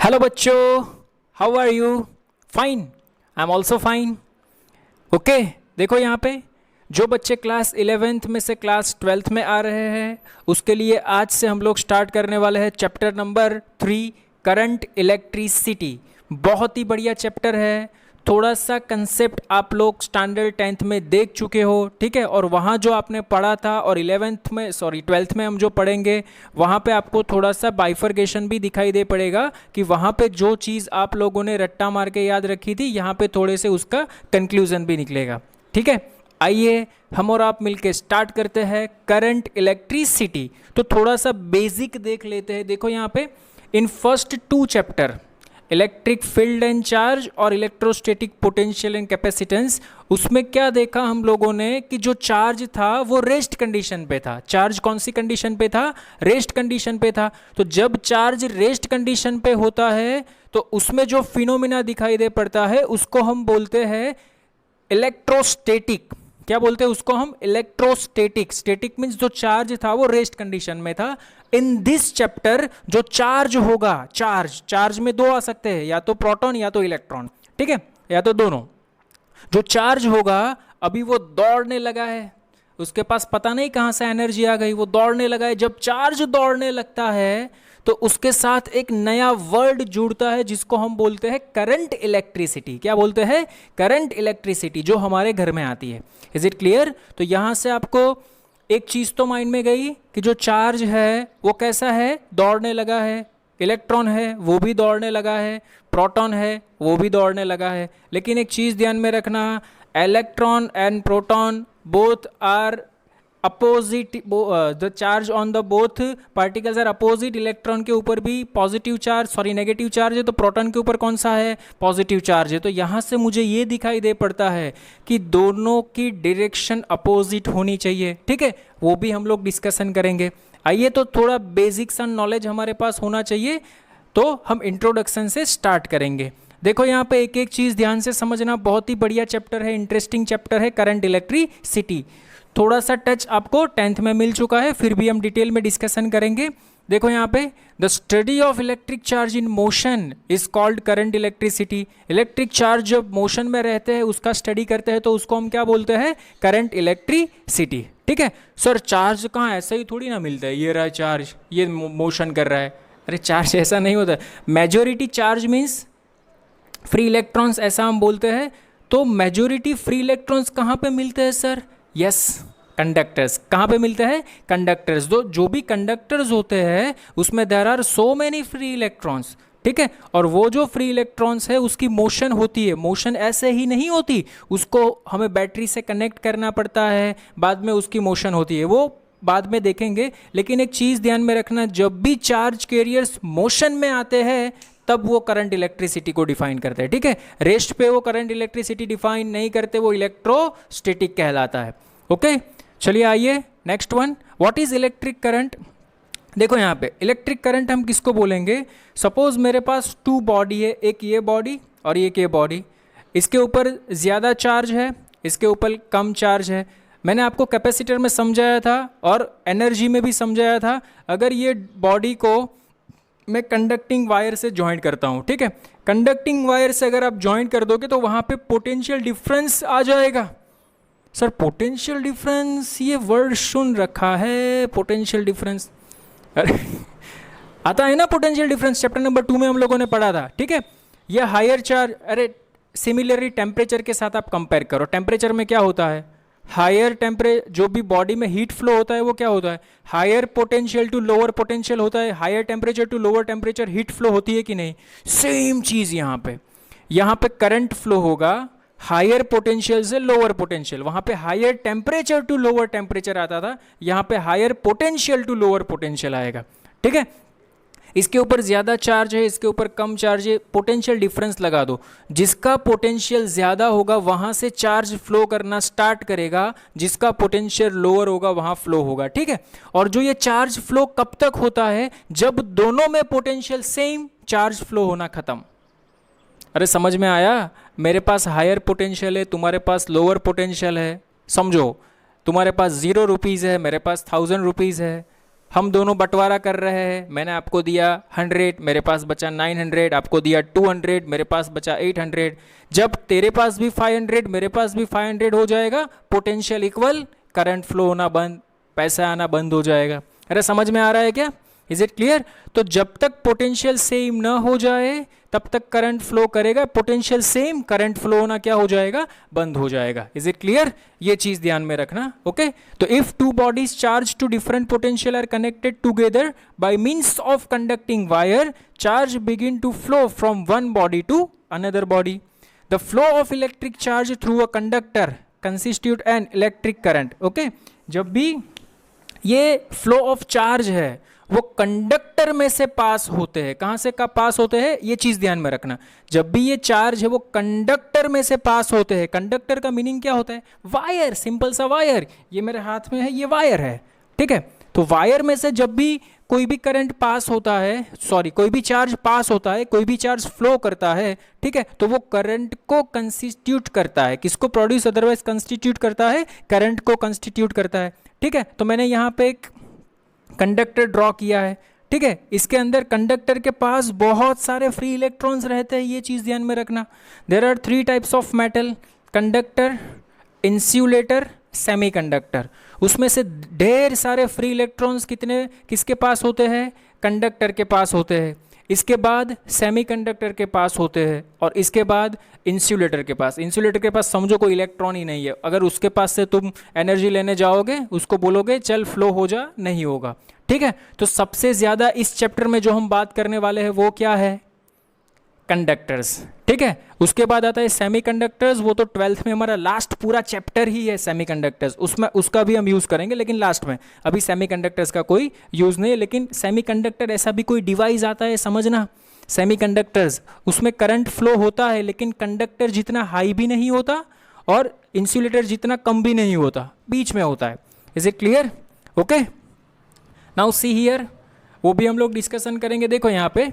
Hello बच्चों, how are you? Fine, I am also fine. Okay, देखो यहाँ पे जो बच्चे क्लास 11th में से क्लास 12th में आ रहे हैं उसके लिए आज से हम लोग स्टार्ट करने वाले हैं चैप्टर नंबर 3, करंट इलेक्ट्रिसिटी। बहुत ही बढ़िया चैप्टर है। थोड़ा सा कंसेप्ट आप लोग स्टैंडर्ड 10th में देख चुके हो, ठीक है, और वहाँ जो आपने पढ़ा था और 12th में हम जो पढ़ेंगे वहाँ पे आपको थोड़ा सा बाइफर्केशन भी दिखाई दे पड़ेगा कि वहाँ पे जो चीज़ आप लोगों ने रट्टा मार के याद रखी थी यहाँ पे थोड़े से उसका कंक्लूजन भी निकलेगा। ठीक है, आइए हम और आप मिलके स्टार्ट करते हैं करंट इलेक्ट्रिसिटी। तो थोड़ा सा बेसिक देख लेते हैं। देखो यहाँ पे in first 2 chapter electric field and charge और इलेक्ट्रोस्टैटिक पोटेंशियल एंड कैपेसिटेंस, उसमें क्या देखा हम लोगों ने कि जो चार्ज था वो रेस्ट कंडीशन पे था। चार्ज कौन सी कंडीशन पे था? रेस्ट कंडीशन पे था। तो जब चार्ज रेस्ट कंडीशन पे होता है तो उसमें जो फिनोमिना दिखाई दे पड़ता है उसको हम बोलते हैं इलेक्ट्रोस्टैटिक। क्या बोलते हैं उसको हम? इलेक्ट्रोस्टैटिक। स्टैटिक मीन्स जो चार्ज था वो रेस्ट कंडीशन में था। इन दिस चैप्टर जो चार्ज होगा, चार्ज में 2 आ सकते हैं, या तो प्रोटॉन या तो इलेक्ट्रॉन, ठीक है, या तो दोनों। जो चार्ज होगा अभी वो दौड़ने लगा है, उसके पास पता नहीं कहां से एनर्जी आ गई, वो दौड़ने लगा है। जब चार्ज दौड़ने लगता है तो उसके साथ एक नया वर्ड जुड़ता है जिसको हम बोलते हैं करंट इलेक्ट्रिसिटी। क्या बोलते हैं? करंट इलेक्ट्रिसिटी, जो हमारे घर में आती है। Is it clear? तो यहां से आपको एक चीज तो माइंड में गई कि जो चार्ज है वो कैसा है? दौड़ने लगा है। इलेक्ट्रॉन है वो भी दौड़ने लगा है, प्रोटॉन है वो भी दौड़ने लगा है। लेकिन एक चीज ध्यान में रखना, electron and proton both are opposite, the charge on the both particles are opposite. Electron के ऊपर भी positive charge, sorry negative charge है, तो प्रोटॉन के ऊपर कौन सा है? पॉजिटिव चार्ज है। तो यहाँ से मुझे ये दिखाई दे पड़ता है कि दोनों की डायरेक्शन अपोजिट होनी चाहिए, ठीक है, वो भी हम लोग डिस्कशन करेंगे। आइए, तो थोड़ा बेसिक सा नॉलेज हमारे पास होना चाहिए, तो हम इंट्रोडक्शन से स्टार्ट करेंगे। देखो यहाँ पे एक एक चीज़ ध्यान से समझना। बहुत ही बढ़िया चैप्टर है, इंटरेस्टिंग चैप्टर है करंट इलेक्ट्रिसिटी। थोड़ा सा टच आपको 10th में मिल चुका है, फिर भी हम डिटेल में डिस्कशन करेंगे। देखो यहाँ पे the study of electric charge in motion is called current electricity. Electric charge जब मोशन में रहते हैं उसका स्टडी करते हैं तो उसको हम क्या बोलते हैं? Current electricity. ठीक है सर, चार्ज कहाँ ऐसा ही थोड़ी ना मिलता है, ये रहा चार्ज, ये मोशन कर रहा है। अरे चार्ज ऐसा नहीं होता। Majority charge means free electrons, ऐसा हम बोलते हैं। तो मेजोरिटी फ्री इलेक्ट्रॉन्स कहाँ पे मिलते हैं सर? Yes, conductors. कहाँ पे मिलते हैं? कंडक्टर्स। जो भी कंडक्टर्स होते हैं उसमें there are so many free electrons, ठीक है, और वो जो फ्री इलेक्ट्रॉन्स है उसकी मोशन होती है। मोशन ऐसे ही नहीं होती, उसको हमें बैटरी से कनेक्ट करना पड़ता है, बाद में उसकी मोशन होती है, वो बाद में देखेंगे। लेकिन एक चीज़ ध्यान में रखना, जब भी चार्ज कैरियर्स मोशन में आते हैं तब वो करंट इलेक्ट्रिसिटी को डिफाइन करते हैं, ठीक है। रेस्ट पे वो करंट इलेक्ट्रिसिटी डिफाइन नहीं करते, वो इलेक्ट्रोस्टैटिक कहलाता है। ओके, चलिए आइए next one. What is electric current? देखो यहाँ पे इलेक्ट्रिक करंट हम किसको बोलेंगे? सपोज मेरे पास 2 बॉडी है, एक ये बॉडी और एक ये बॉडी। इसके ऊपर ज़्यादा चार्ज है, इसके ऊपर कम चार्ज है। मैंने आपको कैपेसिटर में समझाया था और एनर्जी में भी समझाया था। अगर ये बॉडी को मैं कंडक्टिंग वायर से ज्वाइन करता हूँ, ठीक है, कंडक्टिंग वायर से अगर आप ज्वाइन कर दोगे तो वहाँ पे पोटेंशियल डिफरेंस आ जाएगा। सर पोटेंशियल डिफरेंस, ये वर्ड सुन रखा है, पोटेंशियल डिफरेंस। अरे आता है ना पोटेंशियल डिफरेंस, चैप्टर नंबर 2 में हम लोगों ने पढ़ा था, ठीक है। ये हायर चार्ज, अरे सिमिलरली टेम्परेचर के साथ आप कंपेयर करो। टेम्परेचर में क्या होता है? हायर टेम्परेचर, जो भी बॉडी में हीट फ्लो होता है वो क्या होता है? Higher potential to lower potential होता है। Higher temperature to lower temperature heat flow होती है कि नहीं? सेम चीज़ यहाँ पे करंट फ्लो होगा हायर पोटेंशियल से लोअर पोटेंशियल। वहाँ पे higher temperature to lower temperature आता था, यहाँ पे higher potential to lower potential आएगा, ठीक है। इसके ऊपर ज़्यादा चार्ज है, इसके ऊपर कम चार्ज है, पोटेंशियल डिफरेंस लगा दो। जिसका पोटेंशियल ज़्यादा होगा वहाँ से चार्ज फ्लो करना स्टार्ट करेगा, जिसका पोटेंशियल लोअर होगा वहाँ फ्लो होगा, ठीक है। और जो ये चार्ज फ्लो कब तक होता है? जब दोनों में पोटेंशियल सेम, चार्ज फ्लो होना खत्म। अरे समझ में आया? मेरे पास हायर पोटेंशियल है, तुम्हारे पास लोअर पोटेंशियल है। समझो, तुम्हारे पास 0 रुपीज़ है, मेरे पास 1000 रुपीज़ है। हम दोनों बंटवारा कर रहे हैं, मैंने आपको दिया 100, मेरे पास बचा 900, आपको दिया 200, मेरे पास बचा 800। जब तेरे पास भी 500 मेरे पास भी 500 हो जाएगा, पोटेंशियल इक्वल, करंट फ्लो होना बंद, पैसा आना बंद हो जाएगा। अरे समझ में आ रहा है क्या? Is it clear? तो जब तक पोटेंशियल सेम ना हो जाए तब तक करंट फ्लो करेगा, पोटेंशियल सेम, करंट फ्लो होना क्या हो जाएगा? बंद हो जाएगा। Is it clear? ये चीज ध्यान में रखना। ओके, तो if two bodies charge to different potential are connected together by means of conducting wire, charge begin to flow from one body to another body. The flow of electric charge through a conductor constitute an electric current. Okay, जब भी ये flow of charge है वो conductor में से पास होते हैं, कहां से का पास होते हैं, ये चीज ध्यान में रखना। जब भी ये चार्ज है वो कंडक्टर में से पास होते हैं, कंडक्टर का मीनिंग क्या होता है? वायर, सिंपल सा वायर। ये मेरे हाथ में है, ये वायर है, ठीक है। तो वायर में से जब भी कोई भी करंट पास होता है, सॉरी कोई भी चार्ज पास होता है, कोई भी चार्ज फ्लो करता है, ठीक है, तो वो करंट को कंस्टिट्यूट करता है। किसको प्रोड्यूस अदरवाइज कंस्टिट्यूट करता है? करंट को कंस्टिट्यूट करता है, ठीक है। तो मैंने यहाँ पे एक कंडक्टर ड्रॉ किया है, ठीक है। इसके अंदर कंडक्टर के पास बहुत सारे फ्री इलेक्ट्रॉन्स रहते हैं, ये चीज़ ध्यान में रखना। There are 3 types of metal, conductor, insulator, semiconductor. उसमें से ढेर सारे फ्री इलेक्ट्रॉन्स कितने किसके पास होते हैं? कंडक्टर के पास होते हैं। इसके बाद सेमीकंडक्टर के पास होते हैं, और इसके बाद इंसुलेटर के पास। इंसुलेटर के पास समझो कोई इलेक्ट्रॉन ही नहीं है, अगर उसके पास से तुम एनर्जी लेने जाओगे, उसको बोलोगे चल फ्लो हो जा, नहीं होगा, ठीक है। तो सबसे ज़्यादा इस चैप्टर में जो हम बात करने वाले हैं वो क्या है? कंडक्टर्स, ठीक है। उसके बाद आता है सेमीकंडक्टर्स, वो तो 12th में हमारा लास्ट पूरा चैप्टर ही है सेमीकंडक्टर्स, उसमें उसका भी हम यूज़ करेंगे लेकिन लास्ट में। अभी सेमीकंडक्टर्स का कोई यूज़ नहीं है, लेकिन सेमीकंडक्टर ऐसा भी कोई डिवाइस आता है, समझना। सेमीकंडक्टर्स, उसमें करंट फ्लो होता है लेकिन कंडक्टर जितना हाई भी नहीं होता और इंसुलेटर जितना कम भी नहीं होता, बीच में होता है। Is it clear? Okay, now see here, वो भी हम लोग डिस्कशन करेंगे। देखो यहाँ पे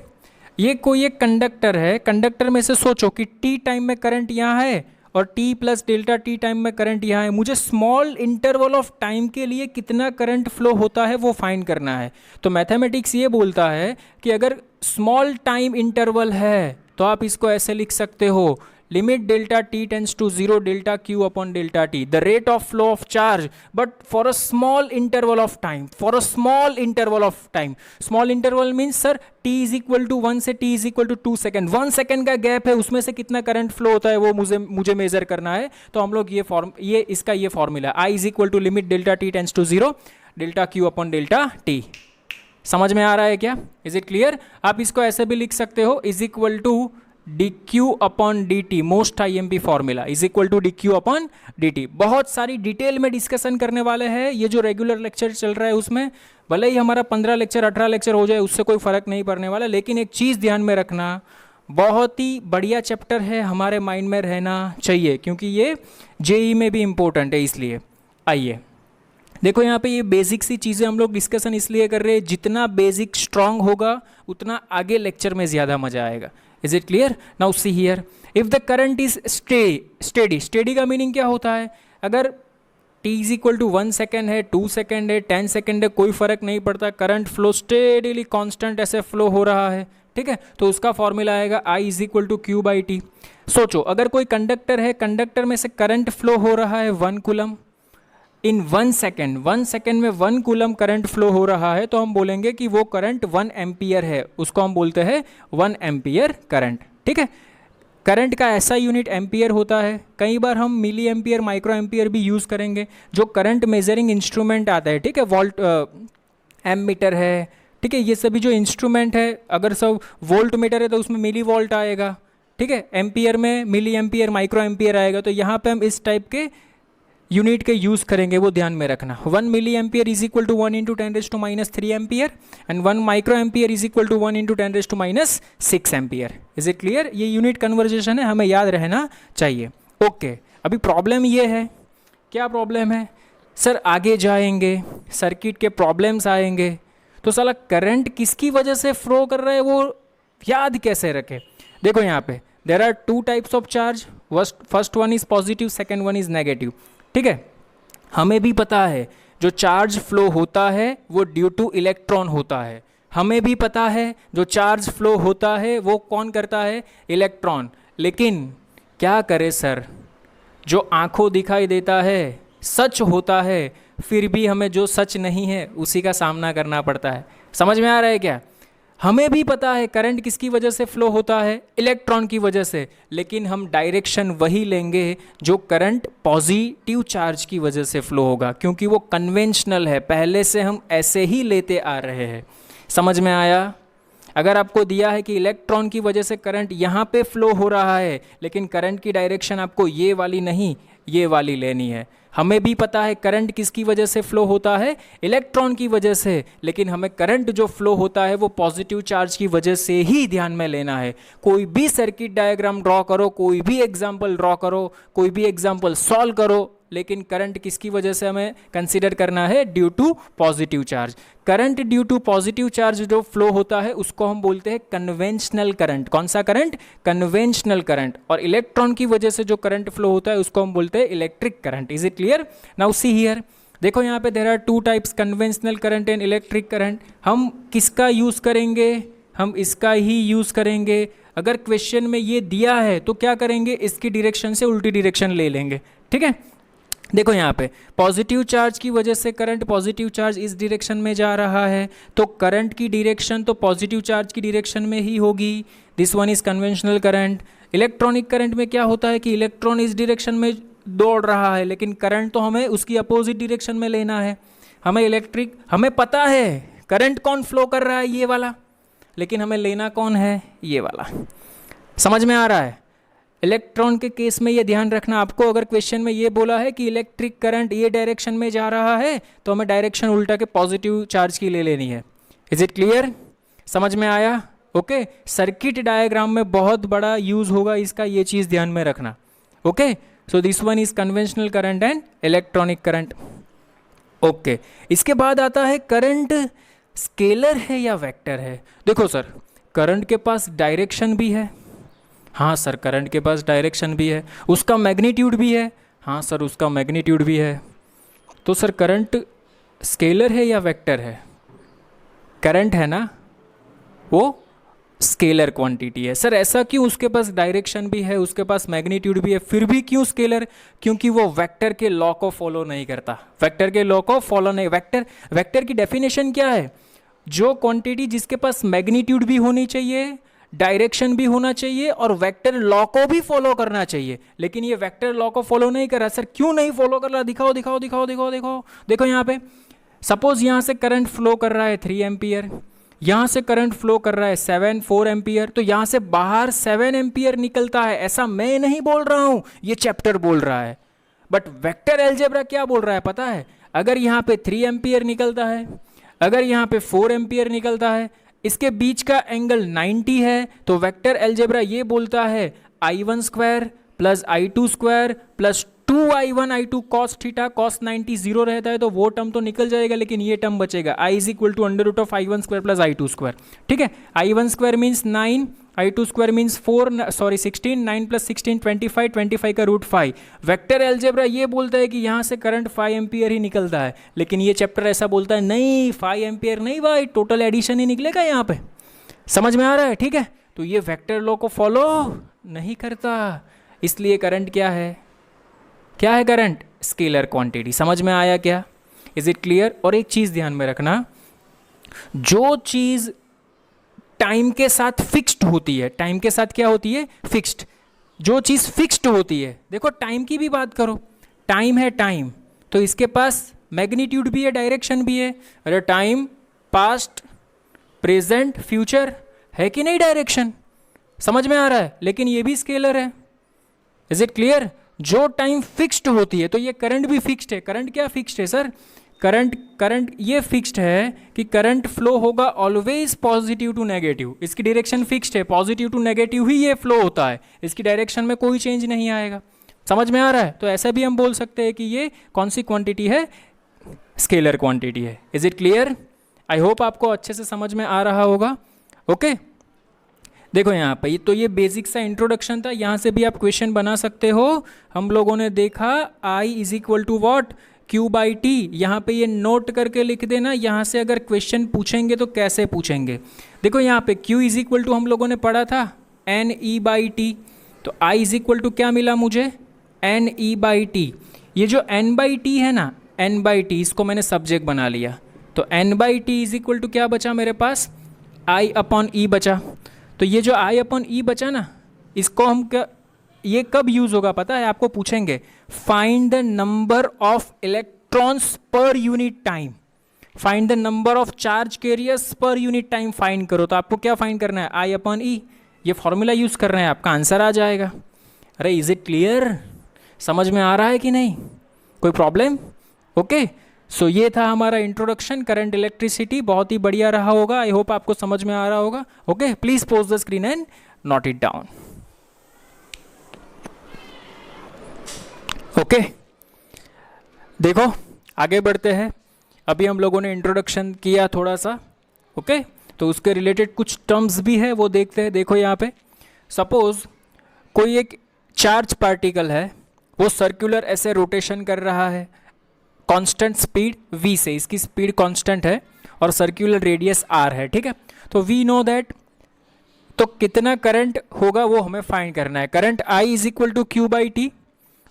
ये कोई एक कंडक्टर है, कंडक्टर में से सोचो कि टी टाइम में करंट यहाँ है और T plus delta T time में करंट यहाँ है। मुझे स्मॉल इंटरवल ऑफ टाइम के लिए कितना करंट फ्लो होता है वो फाइंड करना है। तो मैथमेटिक्स ये बोलता है कि अगर स्मॉल टाइम इंटरवल है तो आप इसको ऐसे लिख सकते हो, limit delta T tends to 0 delta Q upon delta T, the rate of flow of charge but for a small interval of time, for a small interval of time. Small interval means sir t is equal to 1 से t is equal to 2 second, 1 second का gap है, उसमें से कितना current flow होता है वो मुझे मेजर करना है। तो हम लोग ये इसका ये formula I is equal to limit delta T tends to 0 delta Q upon delta T. समझ में आ रहा है क्या? Is it clear? आप इसको ऐसे भी लिख सकते हो, is equal to dq upon dt, most IMP formula, is equal to dq upon dt। बहुत सारी डिटेल में डिस्कशन करने वाले हैं, ये जो रेगुलर लेक्चर चल रहा है उसमें भले ही हमारा 15 लेक्चर 18 लेक्चर हो जाए, उससे कोई फर्क नहीं पड़ने वाला। लेकिन एक चीज़ ध्यान में रखना, बहुत ही बढ़िया चैप्टर है, हमारे माइंड में रहना चाहिए क्योंकि ये JEE में भी इम्पोर्टेंट है। इसलिए आइए देखो यहाँ पे ये बेसिक सी चीज़ें हम लोग डिस्कशन इसलिए कर रहे हैं, जितना बेसिक स्ट्रांग होगा उतना आगे लेक्चर में ज़्यादा मजा आएगा। Is it clear? Now see here, if the current is steady, steady का मीनिंग क्या होता है? अगर t is equal to 1 second है, 2 सेकेंड है, 10 सेकेंड है, कोई फर्क नहीं पड़ता, करंट फ्लो स्टेडीली कांस्टेंट ऐसे फ्लो हो रहा है, ठीक है, तो उसका फॉर्मूला आएगा I is equal to Q by T. सोचो अगर कोई कंडक्टर है, कंडक्टर में से करंट फ्लो हो रहा है 1 कूलम इन 1 सेकेंड, 1 सेकेंड में 1 कूलम करंट फ्लो हो रहा है, तो हम बोलेंगे कि वो करंट 1 एम्पियर है, उसको हम बोलते हैं 1 एम्पियर करंट, ठीक है। करंट का ऐसा यूनिट एम्पियर होता है, कई बार हम मिली एम्पियर, माइक्रो एम्पियर भी यूज़ करेंगे। जो करंट मेजरिंग इंस्ट्रूमेंट आता है, ठीक है, वोल्ट एममीटर है, ठीक है, ये सभी जो इंस्ट्रूमेंट है, अगर सब वोल्ट मीटर है तो उसमें मिली वोल्ट आएगा, ठीक है, एम्पियर में मिली एम्पियर, माइक्रो एम्पियर आएगा। तो यहाँ पे हम इस टाइप के यूनिट के यूज़ करेंगे, वो ध्यान में रखना। 1 milliampere is equal to 1 into 10⁻³ ampere and 1 microampere is equal to 1 into 10⁻6 ampere. Is it clear? ये यूनिट कन्वर्जेशन है, हमें याद रहना चाहिए। ओके, अभी प्रॉब्लम ये है, क्या प्रॉब्लम है सर? आगे जाएंगे सर्किट के प्रॉब्लम्स आएंगे, तो साला करंट किसकी वजह से फ्लो कर रहा है वो याद कैसे रखे? देखो यहाँ पे there are 2 types of charge, first one is positive, second one is negative, ठीक है। हमें भी पता है जो चार्ज फ्लो होता है वो ड्यू टू इलेक्ट्रॉन होता है। हमें भी पता है जो चार्ज फ्लो होता है वो कौन करता है, इलेक्ट्रॉन। लेकिन क्या करे सर, जो आंखों दिखाई देता है सच होता है, फिर भी हमें जो सच नहीं है उसी का सामना करना पड़ता है। समझ में आ रहा है क्या? हमें भी पता है करंट किसकी वजह से फ्लो होता है, इलेक्ट्रॉन की वजह से, लेकिन हम डायरेक्शन वही लेंगे जो करंट पॉजिटिव चार्ज की वजह से फ्लो होगा, क्योंकि वो कन्वेंशनल है, पहले से हम ऐसे ही लेते आ रहे हैं। समझ में आया? अगर आपको दिया है कि इलेक्ट्रॉन की वजह से करंट यहाँ पे फ्लो हो रहा है, लेकिन करंट की डायरेक्शन आपको ये वाली नहीं ये वाली लेनी है। हमें भी पता है करंट किसकी वजह से फ्लो होता है, इलेक्ट्रॉन की वजह से, लेकिन हमें करंट जो फ्लो होता है वो पॉजिटिव चार्ज की वजह से ही ध्यान में लेना है। कोई भी सर्किट डायग्राम ड्रॉ करो, कोई भी एग्जाम्पल ड्रॉ करो, कोई भी एग्जाम्पल सॉल्व करो, लेकिन करंट किसकी वजह से हमें कंसीडर करना है, due to positive charge. Current due to positive charge जो फ्लो होता है उसको हम बोलते हैं कन्वेंशनल करंट। कौन सा करंट? Conventional current. और इलेक्ट्रॉन की वजह से जो करंट फ्लो होता है उसको हम बोलते हैं electric current. Is it clear? Now see here, देखो यहाँ पे there are two types, conventional current and electric current. हम किसका यूज करेंगे? हम इसका ही यूज करेंगे। अगर क्वेश्चन में ये दिया है तो क्या करेंगे, इसकी डायरेक्शन से उल्टी डायरेक्शन ले लेंगे। ठीक है, देखो यहाँ पे पॉजिटिव चार्ज की वजह से करंट, पॉजिटिव चार्ज इस डायरेक्शन में जा रहा है, तो करंट की डायरेक्शन तो पॉजिटिव चार्ज की डायरेक्शन में ही होगी। This one is conventional current. Electronic current में क्या होता है कि इलेक्ट्रॉन इस डायरेक्शन में दौड़ रहा है, लेकिन करंट तो हमें उसकी अपोजिट डायरेक्शन में लेना है। हमें पता है करंट कौन फ्लो कर रहा है, ये वाला, लेकिन हमें लेना कौन है, ये वाला। समझ में आ रहा है? इलेक्ट्रॉन के केस में ये ध्यान रखना आपको, अगर क्वेश्चन में ये बोला है कि इलेक्ट्रिक करंट ये डायरेक्शन में जा रहा है तो हमें डायरेक्शन उल्टा के पॉजिटिव चार्ज की ले लेनी है। Is it clear? समझ में आया? ओके, सर्किट डायग्राम में बहुत बड़ा यूज होगा इसका, ये चीज़ ध्यान में रखना। Okay, so this one is conventional current and electronic current. Okay, इसके बाद आता है करंट स्केलर है या वेक्टर है। देखो सर, करंट के पास डायरेक्शन भी है। हाँ सर, करंट के पास डायरेक्शन भी है, उसका मैग्नीट्यूड भी है। हाँ सर, उसका मैग्नीट्यूड भी है। तो सर करंट स्केलर है या वेक्टर है? करंट है ना, वो स्केलर क्वांटिटी है। सर ऐसा क्यों? उसके पास डायरेक्शन भी है, उसके पास मैग्नीट्यूड भी है, फिर भी क्यों स्केलर? क्योंकि वो वेक्टर के लॉ को फॉलो नहीं करता। वेक्टर के लॉ को फॉलो नहीं, वेक्टर की डेफिनेशन क्या है? जो क्वांटिटी जिसके पास मैग्नीट्यूड भी होनी चाहिए, डायरेक्शन भी होना चाहिए और वेक्टर लॉ को भी फॉलो करना चाहिए, लेकिन ये वेक्टर लॉ को फॉलो नहीं कर रहा। सर क्यों नहीं फॉलो कर रहा? दिखाओ दिखाओ दिखाओ दिखाओ दिखाओ। देखो यहाँ पे सपोज यहाँ से करंट फ्लो कर रहा है 3 एम्पियर, यहाँ से करंट फ्लो कर रहा है 4 एम्पियर, तो यहाँ से बाहर 7 एम्पियर निकलता है। ऐसा मैं नहीं बोल रहा हूँ, ये चैप्टर बोल रहा है। बट वेक्टर अलजेब्रा क्या बोल रहा है पता है? अगर यहाँ पे 3 एम्पियर निकलता है, अगर यहाँ पे 4 एम्पियर निकलता है, इसके बीच का एंगल 90 है, तो वेक्टर अलजेब्रा ये बोलता है I1 square plus I2 square plus 2I1 I2 cos theta cos 90 zero रहता है, तो वो टर्म तो निकल जाएगा, लेकिन ये टर्म बचेगा I is equal to under root of I1 square plus I2 square. ठीक है, I1 square means 9, I2 square means 16, 9 plus 16 25, 25 का रूट 5। वेक्टर अलजेब्रा ये बोलता है कि यहाँ से करंट 5 एम्पियर ही निकलता है, लेकिन ये चैप्टर ऐसा बोलता है नहीं 5 एम्पियर नहीं भाई, टोटल एडिशन ही निकलेगा यहाँ पे। समझ में आ रहा है? ठीक है, तो ये वेक्टर लॉ को फॉलो नहीं करता, इसलिए करंट क्या है? क्या है करंट? Scalar quantity. समझ में आया क्या? Is it clear? और एक चीज़ ध्यान में रखना, जो चीज़ टाइम के साथ फिक्स्ड होती है, टाइम के साथ क्या होती है? फिक्स्ड। जो चीज़ फिक्स्ड होती है, देखो टाइम की भी बात करो, टाइम है टाइम, तो इसके पास मैग्नीट्यूड भी है, डायरेक्शन भी है। अरे टाइम पास्ट प्रेजेंट फ्यूचर है कि नहीं डायरेक्शन? समझ में आ रहा है? लेकिन ये भी स्केलर है। Is it clear? जो टाइम फिक्स्ड होती है, तो ये करंट भी फिक्स्ड है। करंट क्या फिक्स्ड है सर? करंट ये फिक्स्ड है कि करंट फ्लो होगा ऑलवेज पॉजिटिव टू नेगेटिव। इसकी डायरेक्शन फिक्स्ड है, पॉजिटिव टू नेगेटिव ही ये फ्लो होता है, इसकी डायरेक्शन में कोई चेंज नहीं आएगा। समझ में आ रहा है? तो ऐसा भी हम बोल सकते हैं कि ये कौन सी क्वांटिटी है? स्केलर क्वांटिटी है। Is it clear? I hope आपको अच्छे से समझ में आ रहा होगा। ओके, देखो यहाँ पे तो ये बेसिक सा इंट्रोडक्शन था, यहाँ से भी आप क्वेश्चन बना सकते हो। हम लोगों ने देखा I is equal to what, Q by t, यहाँ पे ये नोट करके लिख देना। यहाँ से अगर क्वेश्चन पूछेंगे तो कैसे पूछेंगे, देखो यहाँ पे Q इज इक्वल टू हम लोगों ने पढ़ा था एन ई बाई टी, तो I इज इक्वल टू क्या मिला मुझे, एन ई बाई टी। ये जो n बाई टी है ना, n बाई टी, इसको मैंने सब्जेक्ट बना लिया, तो n by t is equal to क्या बचा मेरे पास, I अपॉन ई बचा। तो ये जो I अपॉन ई बचा ना, इसको हम क्या, ये कब यूज होगा पता है, आपको पूछेंगे find the number of electrons per unit time, find the number of charge carriers per unit time find करो, तो आपको क्या फाइंड करना है, I अपॉन ई, ये फॉर्मूला यूज कर रहे हैं, आपका आंसर आ जाएगा। अरे इज इट क्लियर, समझ में आ रहा है कि नहीं, कोई प्रॉब्लम? ओके, सो ये था हमारा इंट्रोडक्शन करंट इलेक्ट्रिसिटी, बहुत ही बढ़िया रहा होगा, आई होप आपको समझ में आ रहा होगा। Okay, please pose the screen and note it down. Okay, देखो आगे बढ़ते हैं। अभी हम लोगों ने इंट्रोडक्शन किया थोड़ा सा, ओके, तो उसके रिलेटेड कुछ टर्म्स भी है वो देखते हैं। देखो यहाँ पे सपोज कोई एक चार्ज पार्टिकल है, वो सर्कुलर ऐसे रोटेशन कर रहा है कांस्टेंट स्पीड v से, इसकी स्पीड कांस्टेंट है और सर्कुलर रेडियस r है, ठीक है। तो वी नो दैट, तो कितना करंट होगा वो हमें फाइंड करना है। Current I is equal to Q by t,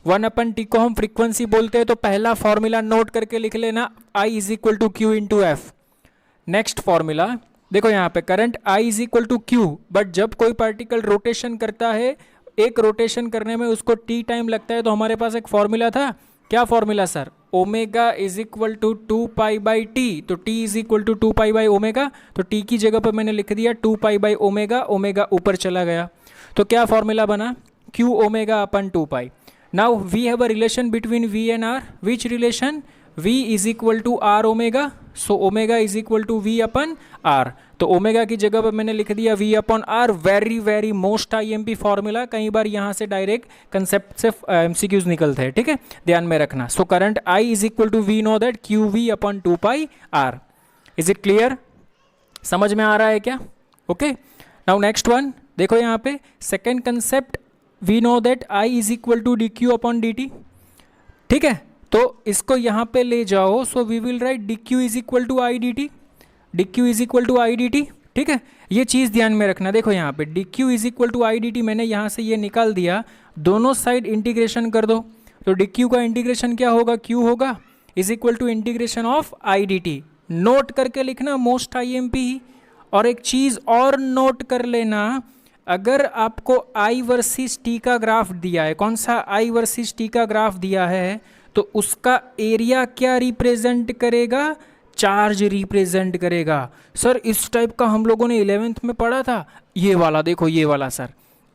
1 upon t को हम फ्रीक्वेंसी बोलते हैं, तो पहला फॉर्मूला नोट करके लिख लेना, I is equal to q into f. Next formula देखो यहाँ पे, current I is equal to q, but जब कोई पार्टिकल रोटेशन करता है, एक रोटेशन करने में उसको t टाइम लगता है, तो हमारे पास एक फॉर्मूला था, क्या formula sir, omega is equal to 2 pi by t, तो t is equal to 2 pi by omega, तो t की जगह पर मैंने लिख दिया 2 पाई बाई ओमेगा, ओमेगा ऊपर चला गया, तो क्या फॉर्मूला बना, q omega upon 2 pi. Now we have a relation between v and r, which relation, v is equal to r omega, so omega is equal to v upon r, तो ओमेगा की जगह पर मैंने लिख दिया v upon r, very very most IMP formula, कई बार यहाँ से डायरेक्ट कंसेप्ट से MCQs निकलते हैं, ठीक है, ध्यान में रखना। So current I is equal to we know that q v upon 2 pi r। Is it clear, समझ में आ रहा है क्या? ओके, नाउ नेक्स्ट वन देखो यहाँ पे, second concept, we know that I is equal to d q upon d t, ठीक है, तो इसको यहाँ पे ले जाओ, so we will write d q is equal to I d t, d q is equal to I d t, ठीक है, ये चीज़ ध्यान में रखना। देखो यहाँ पे d q is equal to I d t, मैंने यहाँ से ये निकाल दिया, दोनों साइड इंटीग्रेशन कर दो, तो डी क्यू का इंटीग्रेशन क्या होगा, क्यू होगा is equal to integration of I d t, note करके लिखना मोस्ट IMP। और एक चीज़ और नोट कर लेना, अगर आपको I वर्सेस T का ग्राफ दिया है, कौन सा I वर्सेस T का ग्राफ दिया है, तो उसका एरिया क्या रिप्रेजेंट करेगा, चार्ज रिप्रेजेंट करेगा। सर इस टाइप का हम लोगों ने 11th में पढ़ा था, ये वाला देखो, ये वाला sir,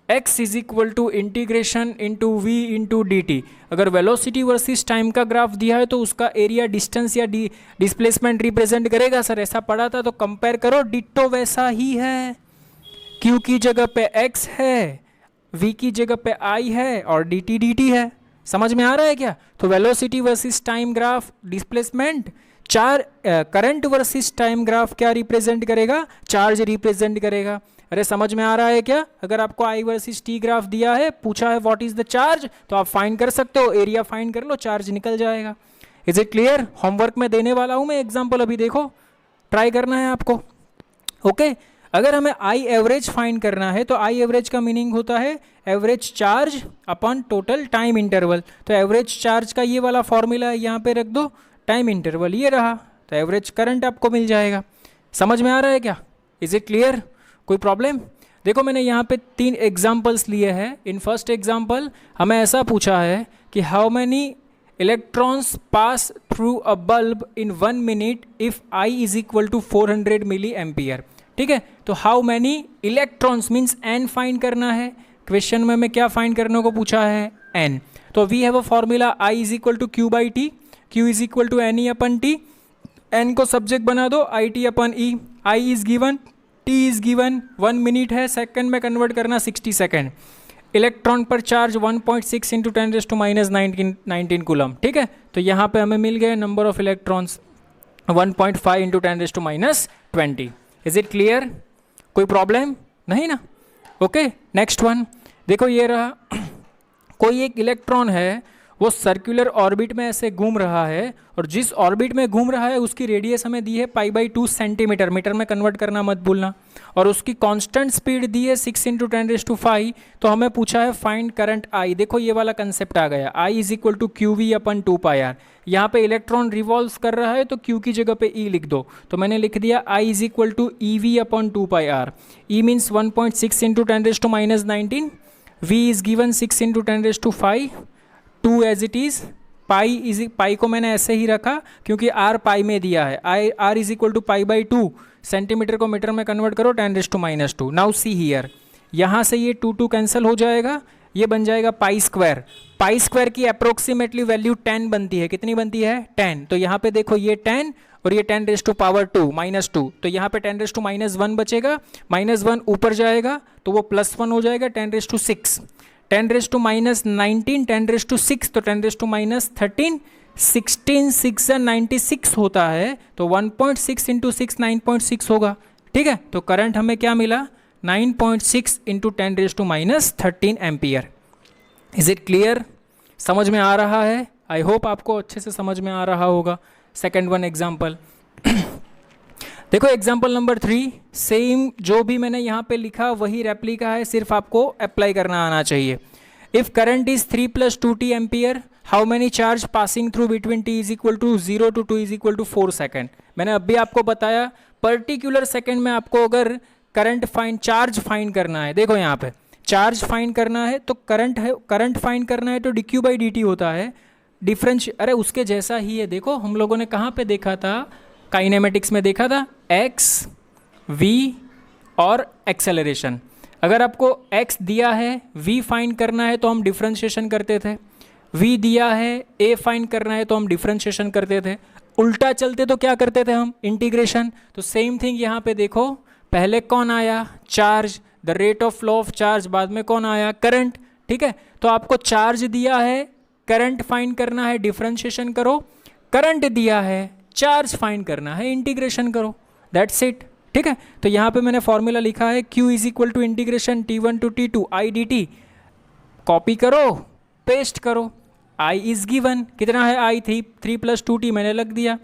x is equal to integration into v into d t. अगर वेलोसिटी वर्सेस टाइम का ग्राफ दिया है तो उसका एरिया डिस्टेंस या डिस्प्लेसमेंट रिप्रेजेंट करेगा, सर ऐसा पढ़ा था, तो कंपेयर करो, डिट्टो वैसा ही है, q की जगह पे x है, v की जगह पे i है और dt है। समझ में आ रहा है क्या? तो velocity versus time graph displacement, current versus time graph क्या रिप्रेजेंट करेगा, चार्ज रिप्रेजेंट करेगा। अरे समझ में आ रहा है क्या? अगर आपको I वर्सेस T ग्राफ दिया है, पूछा है व्हाट इज द चार्ज, तो आप फाइंड कर सकते हो, एरिया फाइंड कर लो, चार्ज निकल जाएगा। Is it clear? होमवर्क में देने वाला हूं मैं एग्जांपल, अभी देखो, ट्राई करना है आपको। ओके, अगर हमें I एवरेज फाइंड करना है तो I एवरेज का मीनिंग होता है average charge upon total time interval. तो एवरेज चार्ज का ये वाला फॉर्मूला है, यहाँ पे रख दो, टाइम इंटरवल ये रहा, तो एवरेज करंट आपको मिल जाएगा। समझ में आ रहा है क्या? Is it clear? कोई प्रॉब्लम? देखो मैंने यहाँ पे 3 एग्जाम्पल्स लिए हैं। इन फर्स्ट एग्जाम्पल हमें ऐसा पूछा है कि how many electrons pass through a bulb in 1 minute if I is equal to 400 milliampere. ठीक है, तो how many electrons means n find करना है। क्वेश्चन में हमें क्या फाइंड करने को पूछा है? n। तो we have a formula I is equal to Q by T, Q is equal to N e upon t, n को सब्जेक्ट बना दो, I t upon e, I is given, t is given, 1 minute है, second में convert करना 60 second. Electron पर charge 1.6 into 10⁻19 coulomb. ठीक है, तो यहाँ पे हमें मिल गए number of electrons 1.5 into 10⁻20। Is it clear? कोई प्रॉब्लम नहीं ना? ओके, नेक्स्ट वन देखो, ये रहा कोई एक इलेक्ट्रॉन है, वो सर्कुलर ऑर्बिट में ऐसे घूम रहा है, और जिस ऑर्बिट में घूम रहा है उसकी रेडियस हमें दी है π/2 सेंटीमीटर, मीटर में कन्वर्ट करना मत भूलना, और उसकी कांस्टेंट स्पीड दी है 6 × 10⁵। तो हमें पूछा है फाइंड करंट I। देखो ये वाला कंसेप्ट आ गया, I = qv/2πr। यहाँ पे इलेक्ट्रॉन रिवॉल्व कर रहा है तो Q की जगह पे E लिख दो, तो मैंने लिख दिया I = ev/2πr। E means 1.6 × 10⁻19, V is given 6 × 10⁵, 2 as it is, pi को मैंने ऐसे ही रखा क्योंकि R पाई में दिया है। R = π/2, सेंटीमीटर को मीटर में कन्वर्ट करो 10⁻²। नाउ सी हियर, यहाँ से ये 2 कैंसिल हो जाएगा, ये बन जाएगा π²। π² की अप्रोक्सीमेटली वैल्यू 10 बनती है। कितनी बनती है? 10। तो यहाँ पे देखो ये 10 और ये 10⁻², -2, तो यहाँ पे 10⁻1 बचेगा, -1 ऊपर जाएगा तो वो +1 हो जाएगा, 10⁻6, 10⁻19, 10⁻6, तो 10⁻13, 16 6 96 होता है, तो 1.6 × 6 9.6 होगा। ठीक है, तो करंट हमें क्या मिला? 9.6 × 10⁻13 एम्पियर। Is it clear? समझ में आ रहा है? आई होप आपको अच्छे से समझ में आ रहा होगा। सेकेंड वन एग्जाम्पल देखो, एग्जाम्पल नंबर 3, सेम जो भी मैंने यहाँ पे लिखा वही रेप्लिका है, सिर्फ आपको अप्लाई करना आना चाहिए। If current is 3 + 2t ampere, how many charge passing through between t = 0 to 2 = 4 second. मैंने अभी आपको बताया पर्टिकुलर सेकेंड में आपको अगर करंट चार्ज फाइंड करना है, देखो यहाँ पे चार्ज फाइंड करना है तो करंट फाइंड करना है तो dq/dt होता है डिफरेंस। अरे उसके जैसा ही है, देखो हम लोगों ने कहाँ पे देखा था, काइनेमेटिक्स में देखा था, x, v और एक्सेलरेशन। अगर आपको x दिया है, v फाइंड करना है तो हम डिफरेंशिएशन करते थे, v दिया है, a फाइंड करना है तो हम डिफरेंशिएशन करते थे, उल्टा चलते तो क्या करते थे हम? इंटीग्रेशन। तो सेम थिंग यहाँ पे देखो, पहले कौन आया? Charge, the rate of flow of charge, बाद में कौन आया? करंट। ठीक है, तो आपको चार्ज दिया है, करंट फाइंड करना है, डिफरेंशिएशन करो, करंट दिया है, चार्ज फाइंड करना है, इंटीग्रेशन करो, दैट्स इट। ठीक है, तो यहाँ पे मैंने फॉर्मूला लिखा है Q = ∫t1 to t2 I dt। Copy करो, पेस्ट करो, I इज गिवन, कितना है I? 3 + 2t मैंने लग दिया,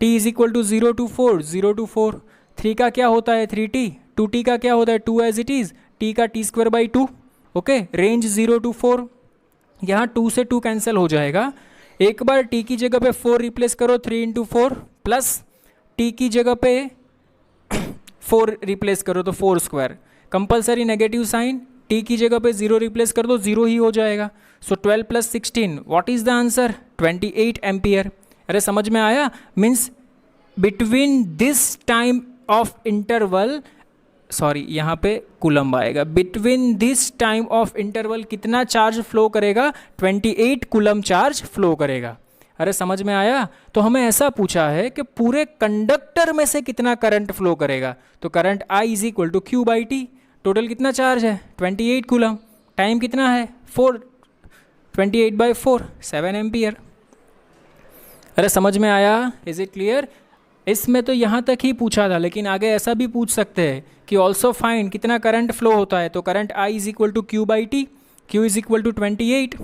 t = 0 to 4, 0 to 4, 3 का क्या होता है? 3t, 2t का क्या होता है? 2 एज इट इज़, t का t²/2। ओके, रेंज 0 to 4, यहाँ 2 से 2 कैंसिल हो जाएगा। एक बार t की जगह पे 4 रिप्लेस करो, 3 × 4, प्लस t की जगह पे 4 रिप्लेस करो तो 4², कंपलसरी नेगेटिव साइन, t की जगह पे 0 रिप्लेस कर दो, 0 ही हो जाएगा। सो 12 + 16, what is the answer? 28 ampere. अरे समझ में आया? Means between this time of interval, sorry यहाँ पे कूलम्ब आएगा, between this time of interval कितना चार्ज फ्लो करेगा? 28 कूलम्ब चार्ज फ्लो करेगा। अरे समझ में आया? तो हमें ऐसा पूछा है कि पूरे कंडक्टर में से कितना करंट फ्लो करेगा, तो करंट I = q/t। टोटल कितना चार्ज है? 28 कूलम्ब, टाइम कितना है? 4, 28/4, 7 एम्पियर। अरे समझ में आया? Is it clear? इसमें तो यहाँ तक ही पूछा था, लेकिन आगे ऐसा भी पूछ सकते हैं कि ऑल्सो फाइंड कितना करंट फ्लो होता है, तो current I = q/t, q = 28,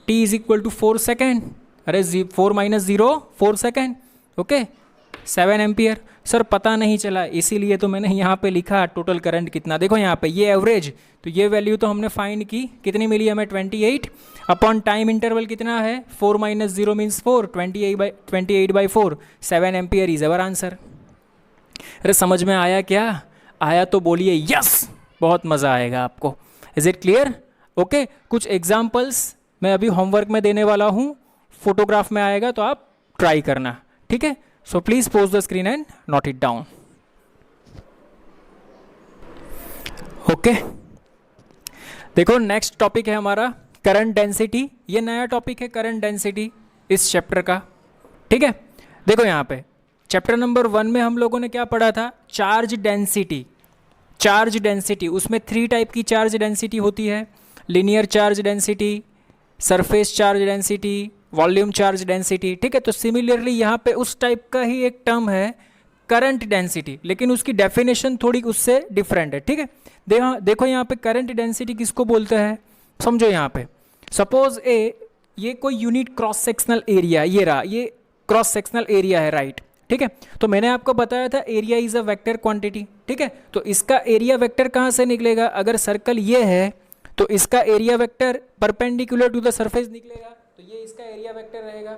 t = 4 second. अरे 4 - 0 4 सेकेंड। Okay, 7 ampere. सर पता नहीं चला, इसीलिए तो मैंने यहाँ पे लिखा टोटल करंट कितना। देखो यहाँ पे ये एवरेज, तो ये वैल्यू तो हमने फाइंड की, कितनी मिली हमें? 28 अपॉन टाइम इंटरवल कितना है? 4 - 0 means 4, 28/4, 7 ampere is our answer. अरे समझ में आया क्या? आया तो बोलिए यस, बहुत मज़ा आएगा आपको। Is it clear? ओके, कुछ एग्जाम्पल्स मैं अभी होमवर्क में देने वाला हूँ, फोटोग्राफ में आएगा तो आप ट्राई करना। ठीक है, so please pose the screen and note it down. Okay, देखो नेक्स्ट टॉपिक है हमारा करंट डेंसिटी। ये नया टॉपिक है करंट डेंसिटी इस चैप्टर का। ठीक है, देखो यहाँ पे चैप्टर नंबर 1 में हम लोगों ने क्या पढ़ा था? Charge density. चार्ज डेंसिटी, उसमें 3 टाइप की चार्ज डेंसिटी होती है, linear charge density, surface charge density, volume charge density. ठीक है, तो सिमिलरली यहाँ पे उस टाइप का ही एक टर्म है करंट डेंसिटी, लेकिन उसकी डेफिनेशन थोड़ी उससे डिफरेंट है। ठीक है, देखो यहाँ पे करंट डेंसिटी किसको बोलते हैं, समझो यहाँ पे। सपोज ये कोई यूनिट क्रॉस सेक्शनल एरिया, ये रहा, ये क्रॉस सेक्शनल एरिया है, राइट, ठीक है। तो मैंने आपको बताया था area is a vector quantity, ठीक है। तो इसका एरिया वेक्टर कहाँ से निकलेगा? अगर सर्कल ये है तो इसका area vector perpendicular to the surface निकलेगा, तो ये इसका एरिया वेक्टर रहेगा।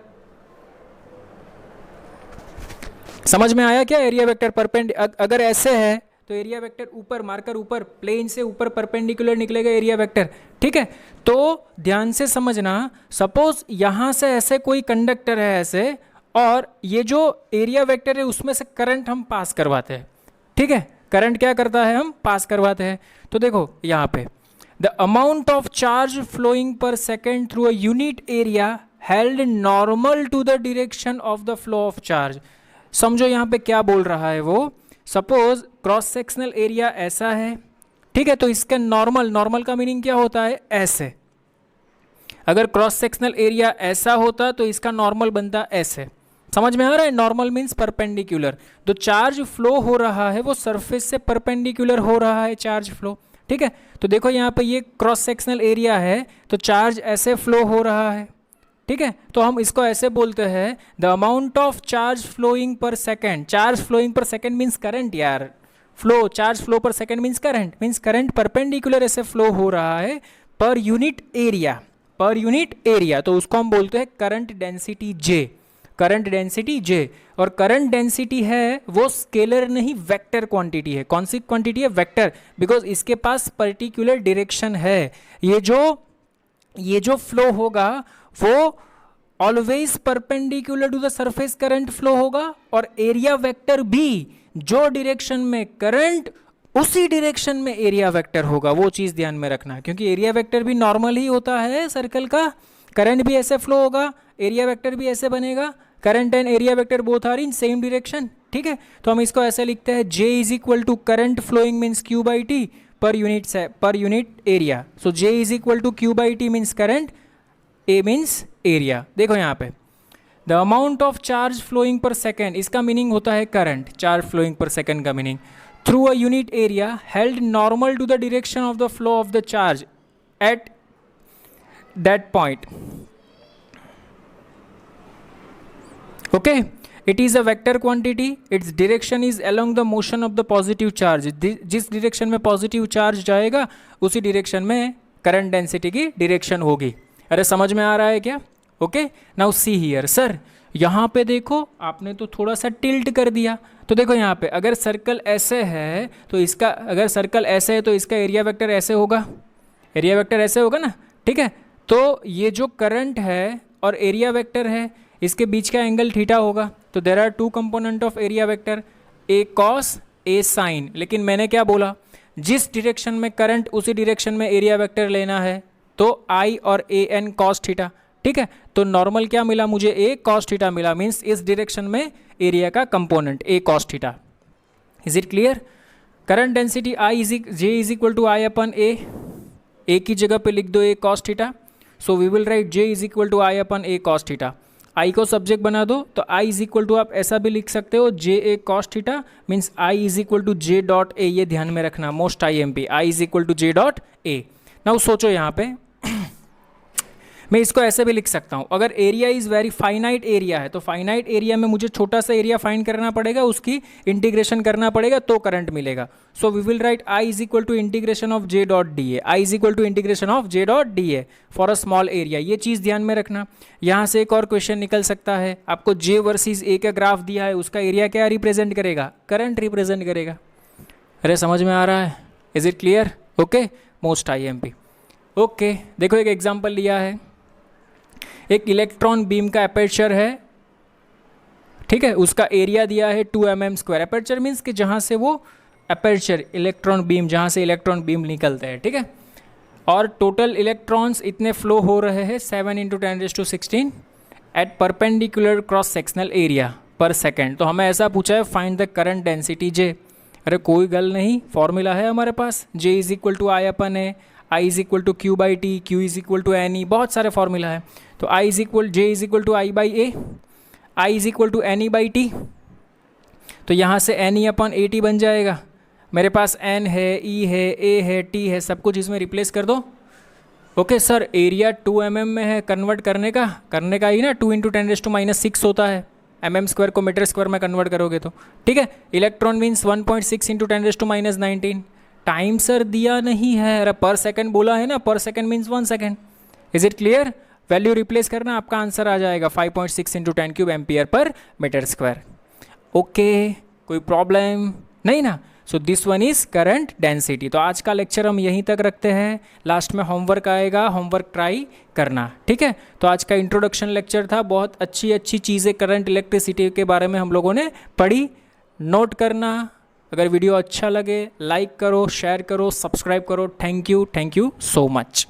समझ में आया क्या? एरिया वेक्टर अगर ऐसे है तो एरिया वेक्टर ऊपर, मार्कर ऊपर, प्लेन से ऊपर परपेंडिकुलर निकलेगा एरिया वेक्टर, ठीक है। तो ध्यान से समझना, सपोज यहां से ऐसे कोई कंडक्टर है ऐसे, और ये जो एरिया वेक्टर है उसमें से करंट हम पास करवाते हैं, ठीक है। करंट क्या करता है? हम पास करवाते हैं। तो देखो यहाँ पे the amount of charge flowing per second through a unit area held normal to the direction of the flow of charge. समझो यहाँ पे क्या बोल रहा है वो। सपोज क्रॉस सेक्शनल एरिया ऐसा है, ठीक है, तो इसका नॉर्मल का मीनिंग क्या होता है? ऐसे। अगर क्रॉस सेक्शनल एरिया ऐसा होता तो इसका नॉर्मल बनता ऐसे। समझ में आ रहा है? Normal means perpendicular. तो चार्ज फ्लो हो रहा है वो सरफेस से परपेंडिकुलर हो रहा है चार्ज फ्लो, ठीक है। तो देखो यहाँ पे ये क्रॉस सेक्शनल एरिया है तो चार्ज ऐसे फ्लो हो रहा है, ठीक है। तो हम इसको ऐसे बोलते हैं the amount of charge flowing per second. Charge flowing per second means current यार, flow, charge flow per second means current perpendicular ऐसे फ्लो हो रहा है पर यूनिट एरिया, तो उसको हम बोलते हैं करंट डेंसिटी जे। करंट डेंसिटी जे, और करंट डेंसिटी है वो स्केलर नहीं वेक्टर क्वांटिटी है। कौन सी क्वांटिटी है? वेक्टर, बिकॉज इसके पास पर्टिकुलर डायरेक्शन है। ये जो फ्लो होगा वो always perpendicular to the surface current flow होगा, और एरिया वेक्टर भी जो डायरेक्शन में करंट उसी डायरेक्शन में एरिया वेक्टर होगा। वो चीज ध्यान में रखना, क्योंकि एरिया वेक्टर भी नॉर्मल ही होता है सर्कल का, करंट भी ऐसे फ्लो होगा, एरिया वेक्टर भी ऐसे बनेगा। Current and area vector both are in same direction, ठीक है। तो हम इसको ऐसे लिखते हैं J is equal to current flowing means Q by t per unit area. So J is equal to Q by t means current, A means area. देखो यहाँ पे the amount of charge flowing per second, इसका meaning होता है करंट। Charge flowing per second का meaning through a unit area held normal to the direction of the flow of the charge at that point. Okay, it is a vector quantity, its direction is along the motion of the positive charge. जिस direction में positive charge जाएगा उसी direction में current density की direction होगी। अरे समझ में आ रहा है क्या? Okay, now see here. Sir यहाँ पे देखो आपने तो थोड़ा सा टिल्ट कर दिया। तो देखो यहाँ पे अगर सर्कल ऐसे है तो इसका, अगर सर्कल ऐसे है तो इसका एरिया वेक्टर ऐसे होगा, एरिया वेक्टर ऐसे होगा ना, ठीक है। तो ये जो करंट है और एरिया वेक्टर है इसके बीच का एंगल थीटा होगा। तो there are two component of area vector, A cos A sine. लेकिन मैंने क्या बोला? जिस डायरेक्शन में करंट उसी डायरेक्शन में एरिया वेक्टर लेना है, तो आई और ए एन कॉस थीटा, ठीक है। तो नॉर्मल क्या मिला मुझे? ए कॉस थीटा मिला, मीन्स इस डायरेक्शन में एरिया का component A cos theta. Is it clear? Current density I J is equal to I upon A की जगह पे लिख दो A cos theta. So we will write J is equal to I upon A cos theta. I को subject बना दो, तो I is equal to आप ऐसा भी लिख सकते हो J A cos theta, means I is equal to J dot A. ये ध्यान में रखना, most IMP, I is equal to J dot A. Now सोचो यहाँ पे मैं इसको ऐसे भी लिख सकता हूँ, अगर area is very finite area है तो फाइनाइट एरिया में मुझे छोटा सा एरिया फाइंड करना पड़ेगा, उसकी इंटीग्रेशन करना पड़ेगा तो करंट मिलेगा। So we will write I is equal to integration of J dot d A, I is equal to integration of J dot d A for a small area. ये चीज़ ध्यान में रखना। यहाँ से एक और क्वेश्चन निकल सकता है, आपको जे वर्सेज ए का ग्राफ दिया है, उसका एरिया क्या रिप्रेजेंट करेगा? करंट रिप्रेजेंट करेगा। अरे समझ में आ रहा है? Is it clear? Okay, most IMP। Okay, देखो एक एग्जाम्पल लिया है, एक इलेक्ट्रॉन बीम का अपर्चर है, ठीक है, उसका एरिया दिया है 2 mm²। अपर्चर मीन्स कि जहाँ से वो अपर्चर इलेक्ट्रॉन बीम, जहाँ से इलेक्ट्रॉन बीम निकलते हैं, ठीक है। और टोटल इलेक्ट्रॉन्स इतने फ्लो हो रहे हैं 7 × 10⁻16 at perpendicular cross sectional area पर सेकेंड। तो हमें ऐसा पूछा है find the current density J. अरे कोई गल नहीं, फॉर्मूला है हमारे पास, J is equal to I upon A, I is equal to Q by T, Q is equal to N E, बहुत सारे फॉर्मूला है। तो I is equal J is equal to I by A, I is equal to N E by t. तो यहाँ से N e upon A T बन जाएगा। मेरे पास एन है, ई है, ए है, टी है, सब कुछ इसमें रिप्लेस कर दो। ओके सर, एरिया 2 mm में है, कन्वर्ट करने का ही ना 2 × 10⁻6 होता है, mm² को मीटर स्क्वायर में कन्वर्ट करोगे तो, ठीक है। Electron means 1.6 × 10⁻19। टाइम सर दिया नहीं है, अरे पर सेकंड बोला है ना, पर second means 1 second. Is it clear? Value replace करना, आपका आंसर आ जाएगा 5.6 × 10³ ampere per metre square. Okay, कोई प्रॉब्लम नहीं ना? So this one is current density. तो आज का लेक्चर हम यहीं तक रखते हैं, लास्ट में होमवर्क आएगा, होमवर्क ट्राई करना, ठीक है। तो आज का इंट्रोडक्शन लेक्चर था, बहुत अच्छी अच्छी चीज़ें करंट इलेक्ट्रिसिटी के बारे में हम लोगों ने पढ़ी। नोट करना, अगर वीडियो अच्छा लगे लाइक करो, शेयर करो, सब्सक्राइब करो। Thank you so much.